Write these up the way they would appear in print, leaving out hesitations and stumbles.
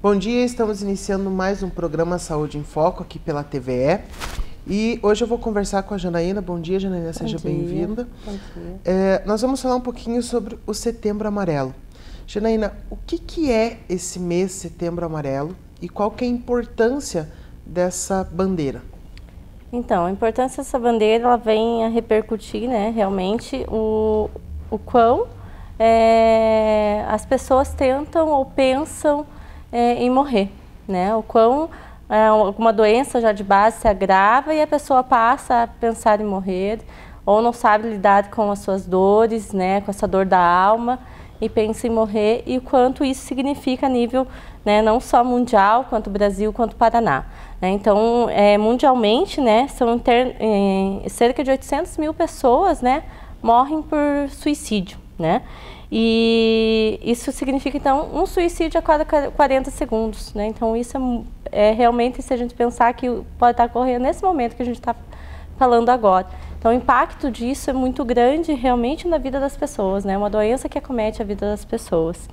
Bom dia, estamos iniciando mais um programa Saúde em Foco aqui pela TVE. E hoje eu vou conversar com a Janaína. Bom dia, Janaína, seja bem-vinda. Bom dia. Nós vamos falar um pouquinho sobre o Setembro Amarelo. Janaína, o que é esse mês Setembro Amarelo e qual que é a importância dessa bandeira? Então, a importância dessa bandeira, ela vem a repercutir, né, realmente o quão as pessoas tentam ou pensam em morrer, né, o quão alguma doença já de base se agrava e a pessoa passa a pensar em morrer ou não sabe lidar com as suas dores, né, com essa dor da alma e pensa em morrer, e o quanto isso significa a nível, né, não só mundial, quanto Brasil, quanto Paraná. Então, mundialmente, né, são cerca de 800 mil pessoas, né, morrem por suicídio, né? E isso significa, então, um suicídio a cada 40 segundos, né? Então, isso é realmente, se a gente pensar que pode estar ocorrendo nesse momento que a gente está falando agora. Então, o impacto disso é muito grande realmente na vida das pessoas, né? Uma doença que acomete a vida das pessoas.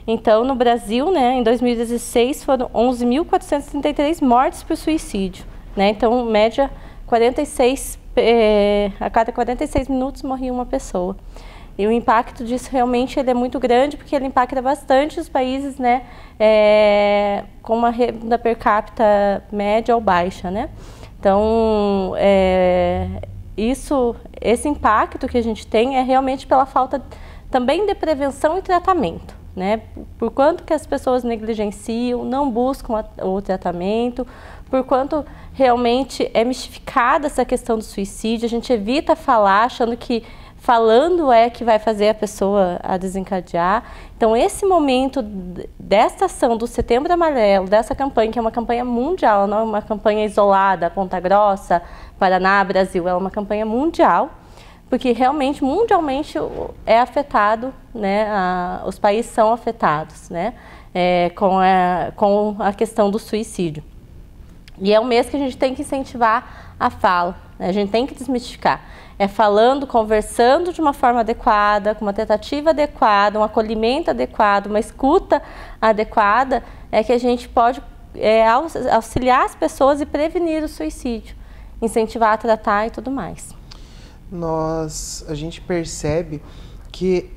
Então, no Brasil, né, em 2016, foram 11.433 mortes por suicídio, né? Então, média, 46, a cada 46 minutos morria uma pessoa. E o impacto disso realmente ele é muito grande, porque ele impacta bastante os países, né, com uma renda per capita média ou baixa, né? Então, esse impacto que a gente tem é realmente pela falta também de prevenção e tratamento, né? Por quanto que as pessoas negligenciam, não buscam o tratamento, por quanto realmente é mistificada essa questão do suicídio, a gente evita falar achando que falando é que vai fazer a pessoa a desencadear. Então, esse momento desta ação do Setembro Amarelo, dessa campanha, que é uma campanha mundial, não é uma campanha isolada, Ponta Grossa, Paraná, Brasil, é uma campanha mundial, porque realmente, mundialmente, é afetado, né, os países são afetados, né, com a questão do suicídio. E é um mês que a gente tem que incentivar a fala, né, a gente tem que desmistificar. Falando, conversando de uma forma adequada, com uma tentativa adequada, um acolhimento adequado, uma escuta adequada, que a gente pode auxiliar as pessoas e prevenir o suicídio, incentivar a tratar e tudo mais. A gente percebe que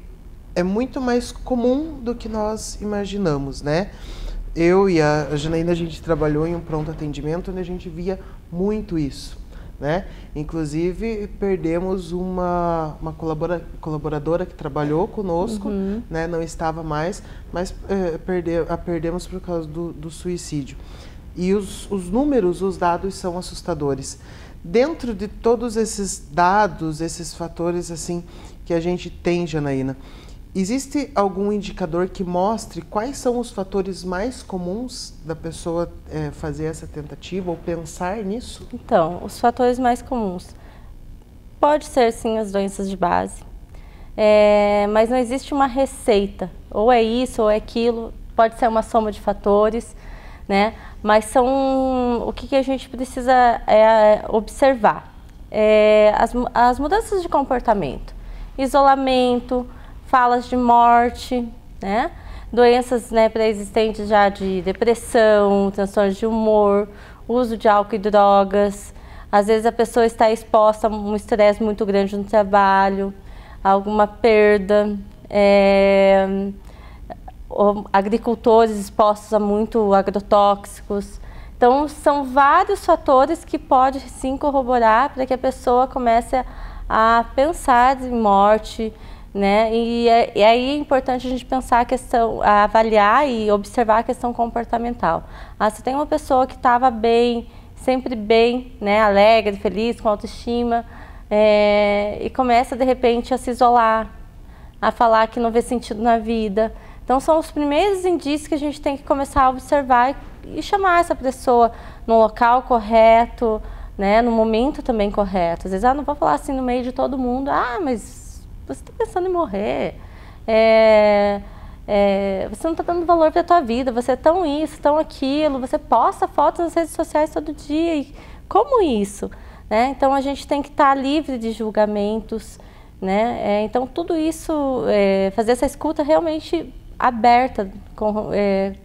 é muito mais comum do que nós imaginamos, né? Eu e a Janaína, a gente trabalhou em um pronto atendimento onde a gente via muito isso, né? Inclusive, perdemos uma colaboradora que trabalhou conosco, né? Não estava mais, mas a perdemos por causa do suicídio. E os números, os dados são assustadores. Dentro de todos esses dados, esses fatores assim que a gente tem, Janaína, existe algum indicador que mostre quais são os fatores mais comuns da pessoa fazer essa tentativa ou pensar nisso? Então, os fatores mais comuns. Pode ser, sim, as doenças de base, mas não existe uma receita. Ou é isso, ou é aquilo. Pode ser uma soma de fatores, né? Mas o que a gente precisa observar? As mudanças de comportamento, isolamento, falas de morte, né? Doenças, né, pré-existentes já de depressão, transtornos de humor, uso de álcool e drogas. Às vezes a pessoa está exposta a um estresse muito grande no trabalho, alguma perda, agricultores expostos a muito agrotóxicos. Então, são vários fatores que podem sim corroborar para que a pessoa comece a pensar em morte, né? E aí é importante a gente pensar a questão, avaliar e observar a questão comportamental. Se tem uma pessoa que estava bem, sempre bem, né, alegre, feliz, com autoestima, e começa de repente a se isolar, a falar que não vê sentido na vida. Então, são os primeiros indícios que a gente tem que começar a observar e chamar essa pessoa no local correto, né, no momento também correto. Às vezes, não vou falar assim no meio de todo mundo, mas você está pensando em morrer, você não está dando valor para a tua vida, você é tão isso, tão aquilo, você posta fotos nas redes sociais todo dia, e como isso? Né? Então, a gente tem que estar livre de julgamentos, né? Então, tudo isso, fazer essa escuta realmente aberta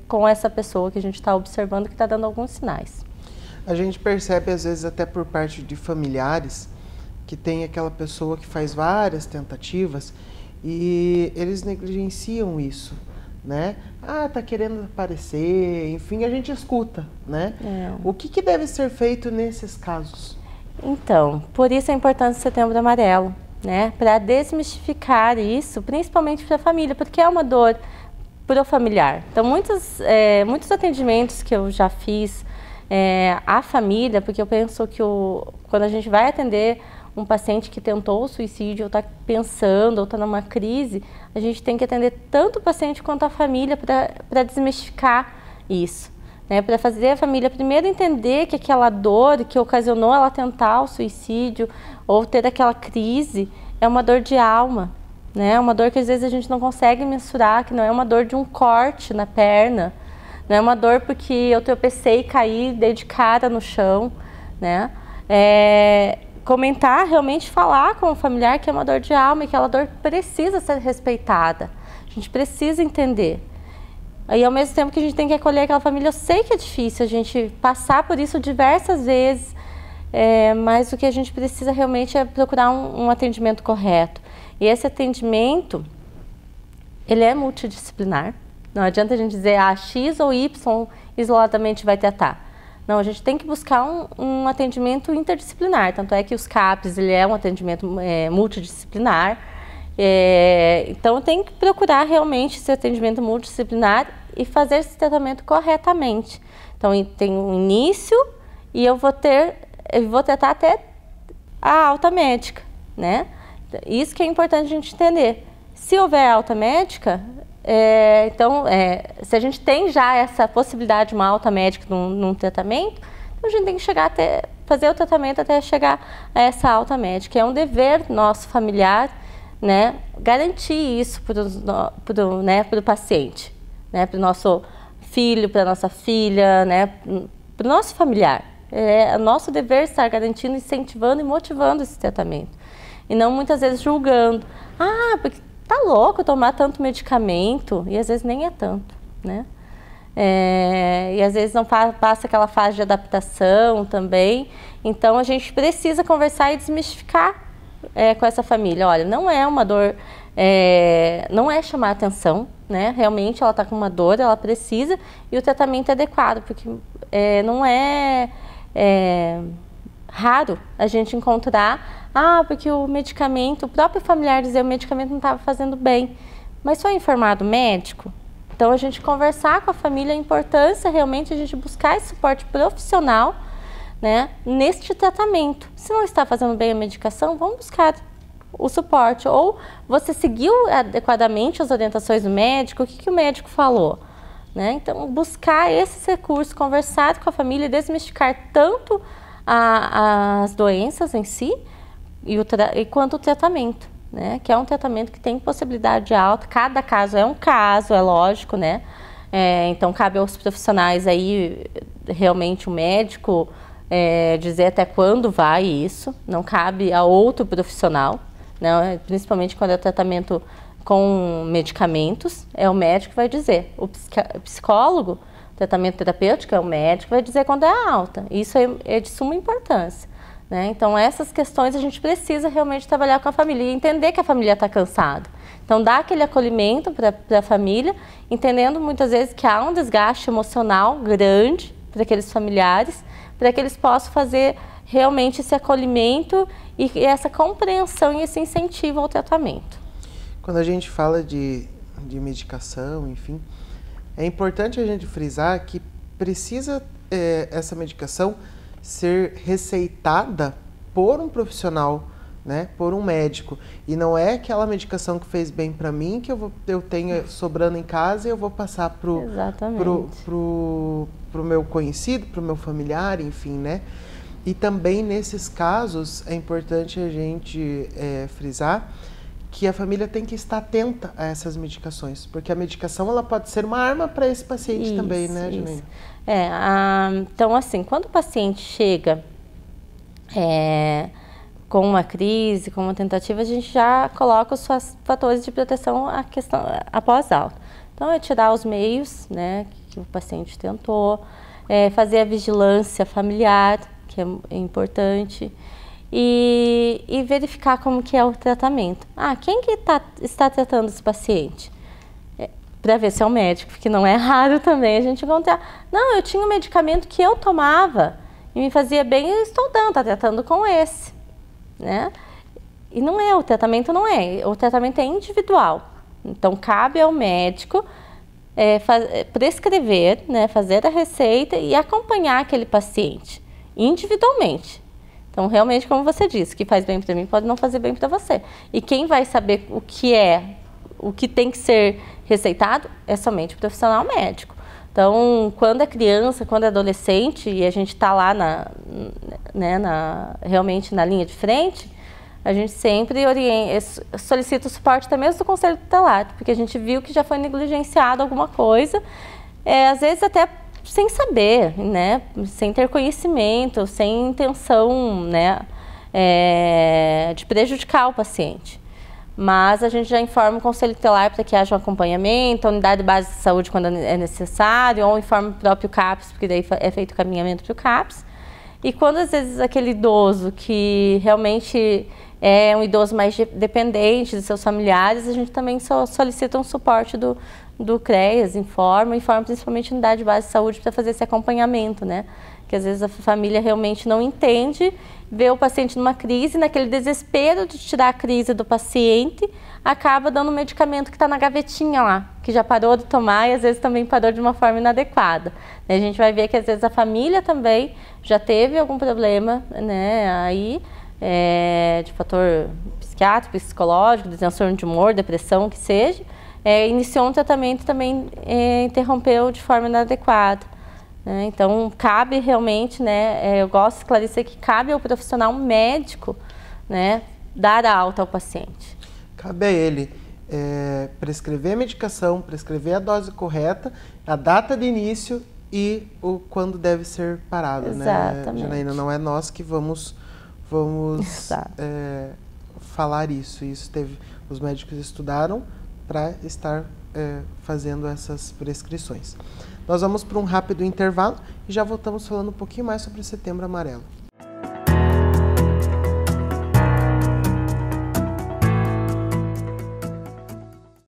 com essa pessoa que a gente está observando que está dando alguns sinais. A gente percebe, às vezes, até por parte de familiares, que tem aquela pessoa que faz várias tentativas e eles negligenciam isso, né? Ah, tá querendo aparecer, enfim, a gente escuta, né? O que deve ser feito nesses casos? Então, por isso a importância do Setembro Amarelo, né? Para desmistificar isso, principalmente para a família, porque é uma dor pro familiar. Então, muitos atendimentos que eu já fiz à família, porque eu penso que quando a gente vai atender um paciente que tentou o suicídio, ou está pensando, ou está numa crise, a gente tem que atender tanto o paciente quanto a família para desmistificar isso, né? Para fazer a família primeiro entender que aquela dor que ocasionou ela tentar o suicídio ou ter aquela crise é uma dor de alma, né? Uma dor que às vezes a gente não consegue mensurar, que não é uma dor de um corte na perna, não é uma dor porque eu tropecei e caí, dei de cara no chão, né? Comentar, realmente falar com o familiar que é uma dor de alma e que aquela dor precisa ser respeitada. A gente precisa entender. E ao mesmo tempo que a gente tem que acolher aquela família, eu sei que é difícil a gente passar por isso diversas vezes, mas o que a gente precisa realmente é procurar um atendimento correto. E esse atendimento, ele é multidisciplinar. Não adianta a gente dizer X ou Y isoladamente vai tratar. Não, a gente tem que buscar um atendimento interdisciplinar, tanto é que os CAPs, ele é um atendimento multidisciplinar, então tem que procurar realmente esse atendimento multidisciplinar e fazer esse tratamento corretamente. Então tem um início e eu vou tratar até a alta médica, né? Isso que é importante a gente entender. Se houver alta médica, se a gente tem já essa possibilidade de uma alta médica num tratamento, então a gente tem que fazer o tratamento até chegar a essa alta médica. É um dever nosso familiar, né, garantir isso pro paciente, né, para o nosso filho, para a nossa filha, né, para o nosso familiar. É nosso dever estar garantindo, incentivando e motivando esse tratamento. E não muitas vezes julgando. Ah, porque tá louco tomar tanto medicamento, e às vezes nem é tanto, né? E às vezes não passa aquela fase de adaptação também. Então a gente precisa conversar e desmistificar com essa família. Olha, não é uma dor, não é chamar atenção, né? Realmente ela está com uma dor, ela precisa, e o tratamento é adequado, porque não é raro a gente encontrar, porque o medicamento, o próprio familiar dizer o medicamento não estava fazendo bem, mas foi informado o médico? Então a gente conversar com a família, a importância realmente a gente buscar esse suporte profissional, né, neste tratamento. Se não está fazendo bem a medicação, vamos buscar o suporte, ou você seguiu adequadamente as orientações do médico, o que o médico falou, né? Então buscar esses recursos, conversar com a família e desmistificar tanto as doenças em si quanto o tratamento, né? Que é um tratamento que tem possibilidade alta, cada caso é um caso, é lógico, né? Então cabe aos profissionais aí, realmente o médico dizer até quando vai isso, não cabe a outro profissional, né? Principalmente quando é tratamento com medicamentos, é o médico que vai dizer. O psicólogo, tratamento terapêutico, é o médico que vai dizer quando é alta. Isso é de suma importância, né? Então essas questões a gente precisa realmente trabalhar com a família e entender que a família está cansada. Então dar aquele acolhimento para a família, entendendo muitas vezes que há um desgaste emocional grande para aqueles familiares, para que eles possam fazer realmente esse acolhimento e essa compreensão e esse incentivo ao tratamento. Quando a gente fala de medicação, enfim, é importante a gente frisar que precisa essa medicação ser receitada por um profissional, né, por um médico. E não é aquela medicação que fez bem para mim, que eu tenho sobrando em casa e eu vou passar pro meu conhecido, pro meu familiar, enfim, né? E também nesses casos é importante a gente frisar que a família tem que estar atenta a essas medicações, porque a medicação ela pode ser uma arma para esse paciente também, né, Janaína? Então, assim, quando o paciente chega com uma crise, com uma tentativa, a gente já coloca os fatores de proteção após alta. Então, é tirar os meios, né, que o paciente tentou, fazer a vigilância familiar, que é importante, e verificar como que é o tratamento. Quem que está tratando esse paciente? Para ver se é o médico, porque não é raro também a gente encontrar. Não, eu tinha um medicamento que eu tomava e me fazia bem e eu estou dando, está tratando com esse, né? E não é, o tratamento não é, o tratamento é individual. Então, cabe ao médico prescrever, né, fazer a receita e acompanhar aquele paciente individualmente. Então, realmente, como você disse, o que faz bem para mim pode não fazer bem para você. E quem vai saber o que tem que ser receitado é somente o profissional médico. Então, quando é criança, quando é adolescente e a gente está lá realmente na linha de frente, a gente sempre solicita o suporte até mesmo do Conselho Tutelar, porque a gente viu que já foi negligenciado alguma coisa, às vezes até sem saber, né, sem ter conhecimento, sem intenção, né, de prejudicar o paciente. Mas a gente já informa o Conselho Tutelar para que haja um acompanhamento, a unidade básica de saúde quando é necessário, ou informa o próprio CAPS, porque daí é feito o caminhamento para o CAPS. E quando às vezes aquele idoso que realmente é um idoso mais dependente de seus familiares, a gente também solicita um suporte do CREAS, informa principalmente a unidade básica de saúde para fazer esse acompanhamento, né? Que às vezes a família realmente não entende, vê o paciente numa crise, naquele desespero de tirar a crise do paciente, acaba dando um medicamento que está na gavetinha lá, que já parou de tomar e às vezes também parou de uma forma inadequada. A gente vai ver que às vezes a família também já teve algum problema, né, aí, de fator psiquiátrico, psicológico, de transtorno de humor, depressão, que seja, iniciou um tratamento e também interrompeu de forma inadequada. Então, cabe realmente, né, eu gosto de esclarecer que cabe ao profissional médico, né, dar a alta ao paciente. Cabe a ele prescrever a medicação, prescrever a dose correta, a data de início e quando deve ser parado. Exatamente. Né, Janaína? Não é nós que vamos falar isso. Os médicos estudaram para estar fazendo essas prescrições. Nós vamos para um rápido intervalo e já voltamos falando um pouquinho mais sobre o Setembro Amarelo.